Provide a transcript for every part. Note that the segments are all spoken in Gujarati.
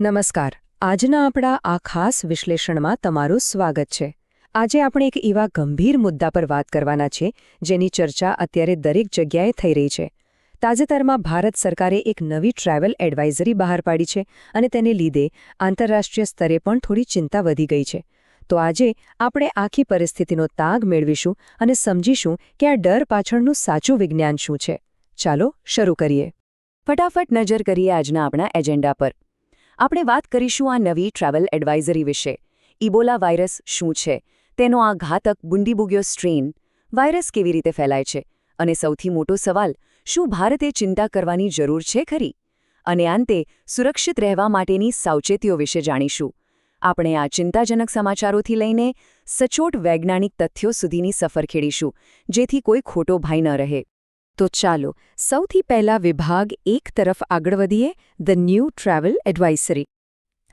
નમસ્કાર. આજના આપણા આ ખાસ વિશ્લેષણમાં તમારું સ્વાગત છે. આજે આપણે એક એવા ગંભીર મુદ્દા પર વાત કરવાના છે જેની ચર્ચા અત્યારે દરેક જગ્યાએ થઈ રહી છે. તાજેતરમાં ભારત સરકારે એક નવી ટ્રાવેલ એડવાઇઝરી બહાર પાડી છે અને તેને લીધે આંતરરાષ્ટ્રીય સ્તરે પણ થોડી ચિંતા વધી ગઈ છે. તો આજે આપણે આખી પરિસ્થિતિનો તાગ મેળવીશું અને સમજીશું કે આ ડર પાછળનું સાચું વિજ્ઞાન શું છે. ચાલો શરૂ કરીએ. ફટાફટ નજર કરીએ આજના આપણા એજન્ડા પર. આપણે વાત કરીશું આ નવી ટ્રાવેલ એડવાઇઝરી વિશે. ઇબોલા વાયરસ શું છે, તેનો આ ઘાતક બુંદીબુગ્યો સ્ટ્રેન, વાયરસ કેવી રીતે ફેલાય છે, અને સૌથી મોટો સવાલ, શું ભારતે ચિંતા કરવાની જરૂર છે ખરી? અને અંતે સુરક્ષિત રહેવા માટેની સાવચેતીઓ વિશે જાણીશું. આપણે આ ચિંતાજનક સમાચારોથી લઈને સચોટ વૈજ્ઞાનિક તથ્યો સુધીની સફર ખેડીશું, જેથી કોઈ ખોટો ભય ન રહે. તો ચાલો સૌથી પહેલા વિભાગ 1 તરફ આગળ વધીએ, ધ ન્યૂ ટ્રાવેલ એડવાઇઝરી.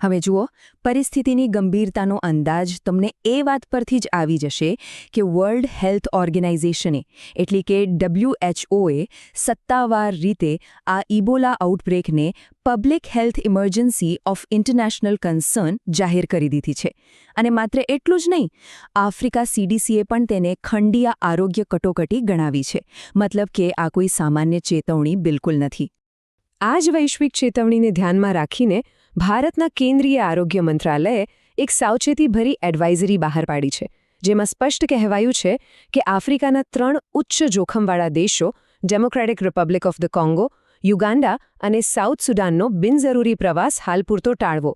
હવે જુઓ, પરિસ્થિતિની ગંભીરતાનો અંદાજ તમને એ વાત પરથી જ આવી જશે કે વર્લ્ડ હેલ્થ ઓર્ગેનાઇઝેશને એટલે કે WHOએ સત્તાવાર રીતે આ ઇબોલા આઉટબ્રેકને public health emergency of international concern જાહેર કરી દીધી છે. અને માત્ર એટલું જ નહીં, આફ્રિકા CDCએ પણ તેને ખંડીય આરોગ્ય કટોકટી ગણાવી છે. મતલબ કે આ કોઈ સામાન્ય ચેતવણી બિલકુલ નથી. આ જ વૈશ્વિક ચેતવણીને ધ્યાનમાં રાખીને ભારતના કેન્દ્રીય આરોગ્ય મંત્રાલયે એક સાવચેતીભરી એડવાઇઝરી બહાર પાડી છે, જેમાં સ્પષ્ટ કહેવાયું છે કે આફ્રિકાના 3 ઉચ્ચ જોખમવાળા દેશો democratic Republic of the Congo, Uganda અને સાઉથ સુદાનનો બિનજરૂરી પ્રવાસ હાલ પૂરતો ટાળવો.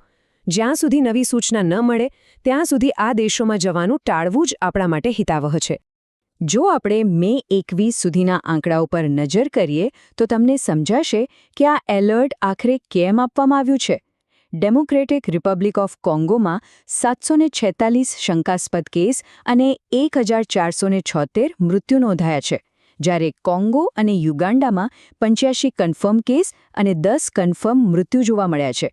જ્યાં સુધી નવી સૂચના ન મળે ત્યાં સુધી આ દેશોમાં જવાનું ટાળવું જ આપણા માટે હિતાવહ છે. જો આપણે મે 21 સુધીના આંકડાઓ પર નજર કરીએ તો તમને સમજાશે કે આ એલર્ટ આખરે કેમ આપવામાં આવ્યું છે. ડેમોક્રેટિક રિપબ્લિક ઓફ કોંગોમાં 746 શંકાસ્પદ કેસ અને 1476 મૃત્યુ નોંધાયા છે, જ્યારે કોંગો અને યુગાન્ડામાં 85 કન્ફર્મ કેસ અને 10 કન્ફર્મ મૃત્યુ જોવા મળ્યા છે.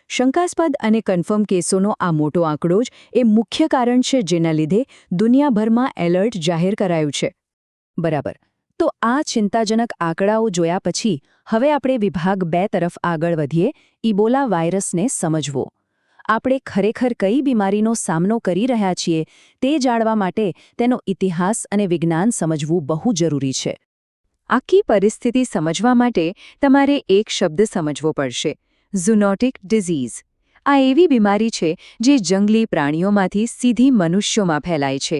શંકાસ્પદ અને કન્ફર્મ કેસોનો આ મોટો આંકડો જ એ મુખ્ય કારણ છે જેના લીધે દુનિયાભરમાં એલર્ટ જાહેર કરાયું છે. બરાબર. તો આ ચિંતાજનક આંકડાઓ જોયા પછી હવે આપણે વિભાગ 2 તરફ આગળ વધીએ, ઇબોલા વાયરસને સમજવો. આપણે ખરેખર કઈ બીમારીનો સામનો કરી રહ્યા છીએ તે જાણવા માટે તેનો ઇતિહાસ અને વિજ્ઞાન સમજવું બહુ જરૂરી છે. આખી પરિસ્થિતિ સમજવા માટે તમારે એક શબ્દ સમજવો પડશે: ઝૂનોટિક ડિઝીઝ. આ એવી બીમારી છે જે જંગલી પ્રાણીઓમાંથી સીધી મનુષ્યોમાં ફેલાય છે.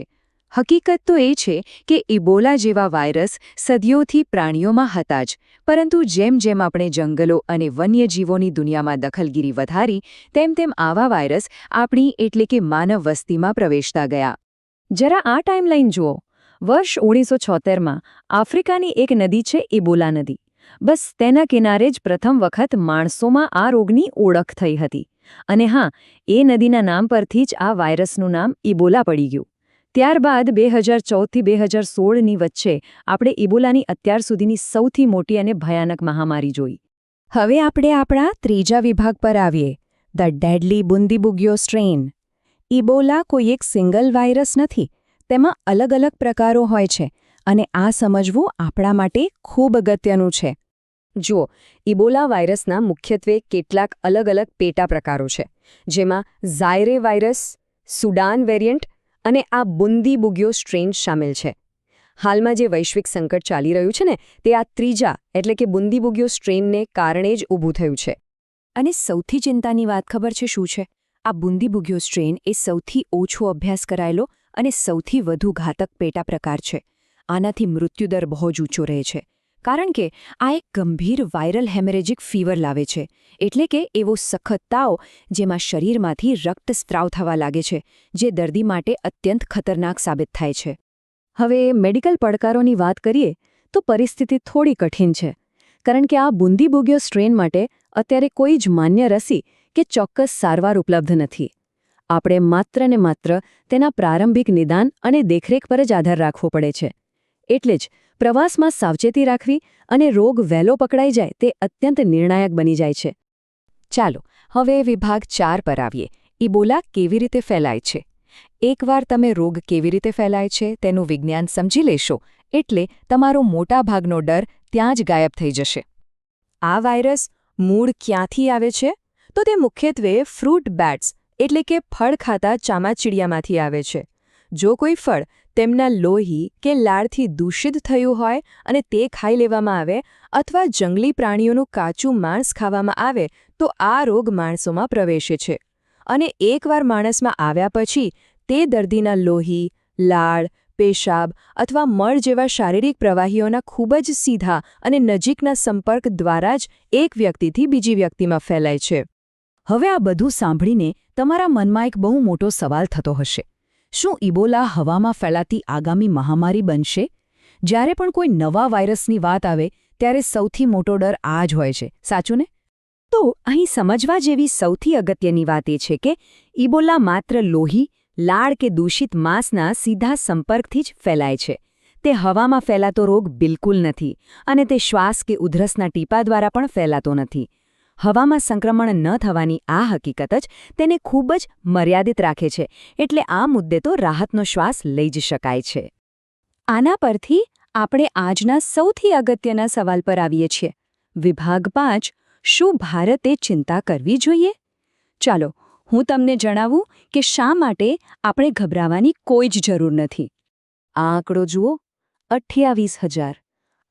હકીકત તો એ છે કે ઇબોલા જેવા વાયરસ સદીઓથી પ્રાણીઓમાં હતા જ, પરંતુ જેમ જેમ આપણે જંગલો અને વન્યજીવોની દુનિયામાં દખલગીરી વધારી તેમ તેમ આવા વાયરસ આપણી એટલે કે માનવ વસ્તીમાં પ્રવેશતા ગયા. જરા આ ટાઈમલાઈન જુઓ. વર્ષ 1976માં આફ્રિકાની એક નદી છે ઇબોલા નદી. બસ તેના કિનારે જ પ્રથમ વખત માણસોમાં આ રોગની ઓળખ થઈ હતી. અને હા, એ નદીના નામ પરથી જ આ વાયરસનું નામ ઇબોલા પડી ગયું. ત્યારબાદ 2014થી 2016ની વચ્ચે આપણે ઇબોલાની અત્યાર સુધીની સૌથી મોટી અને ભયાનક મહામારી જોઈ. હવે આપણે આપણા ત્રીજા વિભાગ પર આવીએ, ધ ડેડલી બુંદીબુગ્યો સ્ટ્રેન. ઇબોલા કોઈ એક સિંગલ વાયરસ નથી, તેમાં અલગ અલગ પ્રકારો હોય છે, અને આ સમજવું આપણા માટે ખૂબ અગત્યનું છે. જુઓ, ઇબોલા વાયરસના મુખ્યત્વે કેટલાક અલગ અલગ પેટા પ્રકારો છે, જેમાં ઝાયરે વાયરસ, સુડાન વેરિયન્ટ અને આ બુંદીબુગ્યો સ્ટ્રેન શામેલ છે. હાલમાં જે વૈશ્વિક સંકટ ચાલી રહ્યું છે ને, તે આ ત્રીજા એટલે કે બુંદીબુગ્યો સ્ટ્રેનને કારણે જ ઊભું થયું છે. અને સૌથી ચિંતાની વાત ખબર છે શું છે? આ બુંદીબુગ્યો સ્ટ્રેન એ સૌથી ઓછો અભ્યાસ કરાયેલો અને સૌથી વધુ ઘાતક પેટા પ્રકાર છે. આનાથી મૃત્યુદર બહુ જ ઊંચો રહે છે, કારણ કે આ એક ગંભીર વાયરલ હેમરેજિક ફીવર લાવે છે, એટલે કે એવો સખત તાવ જેમાં શરીરમાંથી રક્તસ્રાવ થવા લાગે છે, જે દર્દી માટે અત્યંત ખતરનાક સાબિત થાય છે. હવે મેડિકલ પડકારોની વાત કરીએ તો પરિસ્થિતિ થોડી કઠિન છે, કારણ કે આ બુંદીબુગ્યો સ્ટ્રેન માટે અત્યારે કોઈ જ માન્ય રસી કે ચોક્કસ સારવાર ઉપલબ્ધ નથી. આપણે માત્ર ને માત્ર તેના પ્રારંભિક નિદાન અને દેખરેખ પર જ આધાર રાખવો પડે છે. એટલે જ પ્રવાસમાં સાવચેતી રાખવી અને રોગ વહેલો પકડાઈ જાય તે અત્યંત નિર્ણાયક બની જાય છે. ચાલો હવે વિભાગ 4 પર આવીએ, ઇબોલા કેવી રીતે ફેલાય છે. એકવાર તમે રોગ કેવી રીતે ફેલાય છે તેનું વિજ્ઞાન સમજી લેશો એટલે તમારો મોટા ભાગનો ડર ત્યાં જ ગાયબ થઈ જશે. આ વાયરસ મૂળ ક્યાંથી આવે છે? તો તે મુખ્યત્વે ફ્રૂટ બેટ્સ એટલે કે ફળ ખાતા ચામાચીડિયામાંથી આવે છે. જો કોઈ ફળ તેમના લોહી કે લાળથી દૂષિત થયું હોય અને તે ખાઈ લેવામાં આવે અથવા જંગલી પ્રાણીઓનું કાચું માંસ ખાવામાં આવે તો આ રોગ માણસોમાં પ્રવેશે છે. અને એકવાર માણસમાં આવ્યા પછી તે દર્દીના લોહી, લાળ, પેશાબ અથવા મળ જેવા શારીરિક પ્રવાહીઓના ખૂબ જ સીધા અને નજીકના સંપર્ક દ્વારા જ એક વ્યક્તિથી બીજી વ્યક્તિમાં ફેલાય છે. હવે આ બધું સાંભળીને તમારા મનમાં એક બહુ મોટો સવાલ થતો હશે. શું ઇબોલા હવામાં ફેલાતી આગામી મહામારી બનશે? જ્યારે પણ કોઈ નવા વાયરસની વાત આવે ત્યારે સૌથી મોટો ડર આ જ હોય છે, સાચું ને? તો અહીં સમજવા જેવી સૌથી અગત્યની વાત એ છે કે ઇબોલા માત્ર લોહી, લાળ કે દૂષિત માંસના સીધા સંપર્કથી જ ફેલાય છે. તે હવામાં ફેલાતો રોગ બિલકુલ નથી અને તે શ્વાસ કે ઉધરસના ટીપા દ્વારા પણ ફેલાતો નથી. હવામાં સંક્રમણ ન થવાની આ હકીકત જ તેને ખૂબ જ મર્યાદિત રાખે છે, એટલે આ મુદ્દે તો રાહતનો શ્વાસ લઈ જ શકાય છે. આના પરથી આપણે આજના સૌથી અગત્યના સવાલ પર આવીએ છીએ. વિભાગ 5, શું ભારતે ચિંતા કરવી જોઈએ? ચાલો, હું તમને જણાવું કે શા માટે આપણે ગભરાવાની કોઈ જ જરૂર નથી. આ આંકડો જુઓ, 28,000.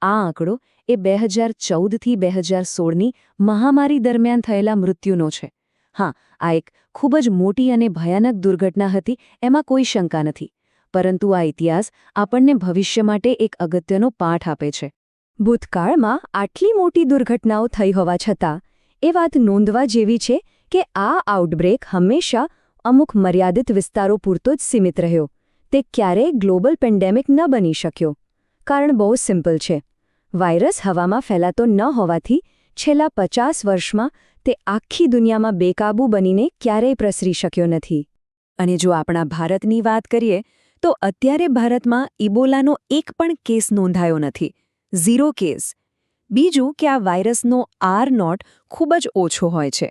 આ આંકડો એ 2014થી 2016ની મહામારી દરમિયાન થયેલા મૃત્યુનો છે. હા, આ એક ખૂબ જ મોટી અને ભયાનક દુર્ઘટના હતી, એમાં કોઈ શંકા નથી. પરંતુ આ ઇતિહાસ આપણને ભવિષ્ય માટે એક અગત્યનો પાઠ આપે છે. ભૂતકાળમાં આટલી મોટી દુર્ઘટનાઓ થઈ હોવા છતાં એ વાત નોંધવા જેવી છે કે આ આઉટબ્રેક હંમેશા અમુક મર્યાદિત વિસ્તારો પૂરતો જ સીમિત રહ્યો. તે ક્યારેય ગ્લોબલ પેન્ડેમિક ન બની શક્યો. કારણ બહુ સિમ્પલ છે. વાયરસ હવામાં ફેલાતો ન હોવાથી છેલ્લા 50 વર્ષમાં તે આખી દુનિયામાં બેકાબૂ બનીને ક્યારેય પ્રસરી શક્યો નથી. અને જો આપણા ભારતની વાત કરીએ તો અત્યારે ભારતમાં ઇબોલાનો એક પણ કેસ નોંધાયો નથી. 0 કેસ. બીજું કે આ વાયરસનો R0 ખૂબ જ ઓછો હોય છે.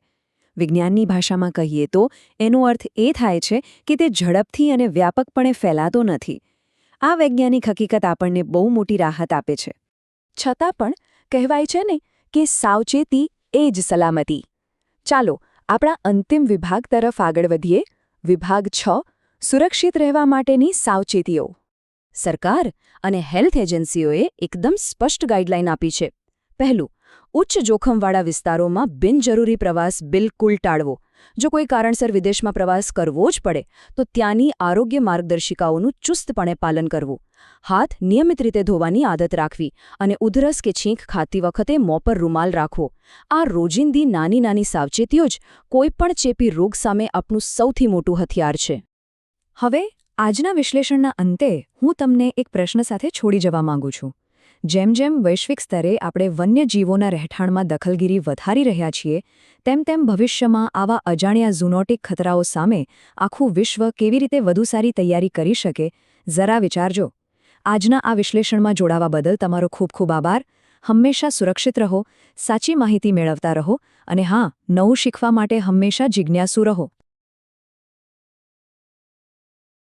વિજ્ઞાનની ભાષામાં કહીએ તો એનો અર્થ એ થાય છે કે તે ઝડપથી અને વ્યાપકપણે ફેલાતો નથી. આ વૈજ્ઞાનિક હકીકત આપણને બહુ મોટી રાહત આપે છે. છતાં પણ કહેવાય છે ને કે સાવચેતી એ જ સલામતી. ચાલો આપણા અંતિમ વિભાગ તરફ આગળ વધીએ. વિભાગ 6, સુરક્ષિત રહેવા માટેની સાવચેતીઓ. સરકાર અને હેલ્થ એજન્સીઓએ એકદમ સ્પષ્ટ ગાઈડલાઈન આપી છે. પહેલું, ઉચ્ચ જોખમવાળા વિસ્તારોમાં બિનજરૂરી પ્રવાસ બિલકુલ ટાળવો. જો કોઈ કારણસર વિદેશમાં પ્રવાસ કરવો જ પડે તો ત્યાંની આરોગ્ય માર્ગદર્શિકાઓનું ચુસ્તપણે પાલન કરવું. હાથ નિયમિત રીતે ધોવાની આદત રાખવી અને ઉધરસ કે છીંક ખાતી વખતે મોં પર રૂમાલ રાખવો. આ રોજિંદી નાની નાની સાવચેતીઓ જ કોઈપણ ચેપી રોગ સામે આપણું સૌથી મોટું હથિયાર છે. હવે આજના વિશ્લેષણના અંતે હું તમને એક પ્રશ્ન સાથે છોડી જવા માંગુ છું. જેમ જેમ વૈશ્વિક સ્તરે આપણે વન્યજીવોના રહેઠાણમાં દખલગીરી વધારી રહ્યા છીએ તેમ તેમ ભવિષ્યમાં આવા અજાણ્યા ઝૂનોટિક ખતરાઓ સામે આખું વિશ્વ કેવી રીતે વધુ સારી તૈયારી કરી શકે, જરા વિચારજો. આજના આ વિશ્લેષણમાં જોડાવા બદલ તમારો ખૂબ ખૂબ આભાર. હંમેશા સુરક્ષિત રહો, સાચી માહિતી મેળવતા રહો અને હા, નવું શીખવા માટે હંમેશા જિજ્ઞાસુ રહો.